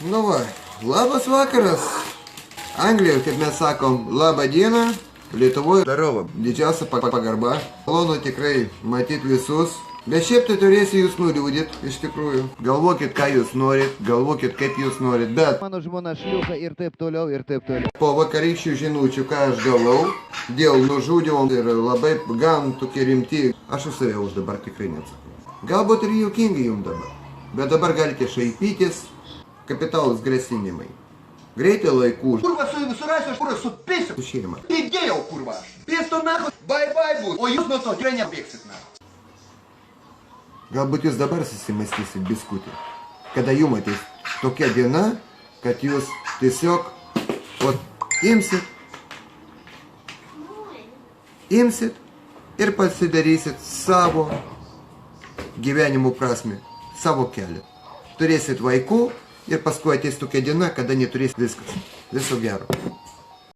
Nu va, labas vakaras. Anglijoje, kaip mes sakom, labą dieną. Lietuvoje darova. Didžiausia pagarba. Malonu tikrai matyti visus. Bet šiaip tai turėsiu jūs nuliūdyti, iš tikrųjų. Galvokit, ką jūs norit, galvokit, kaip jūs norit, bet... Mano žmona šliuka ir taip toliau, ir taip toliau. Po vakarykščių žinučių, ką aš gavau, dėl nužudimo ir labai gan tokie rimti, aš už save už dabar tikrai neatsakau. Galbūt ir juokingi jums dabar, bet dabar galite šaipytis, kapitalus grasinimai. Greitai laikų. Kurva surasiu, aš kurva supisiu. Su šeima. Pidėjau, kurva aš. Pisto nahu, bye bus. O jūs nuo to tikrai nebėgsit nahu. Galbūt jūs dabar susimastysit biskutį, kada jums ateis tokia diena, kad jūs tiesiog imsit ir pasidarysit savo gyvenimo prasme, savo kelią. Turėsit vaikų ir paskui ateis tokia diena, kada neturės viskas. Viso gero.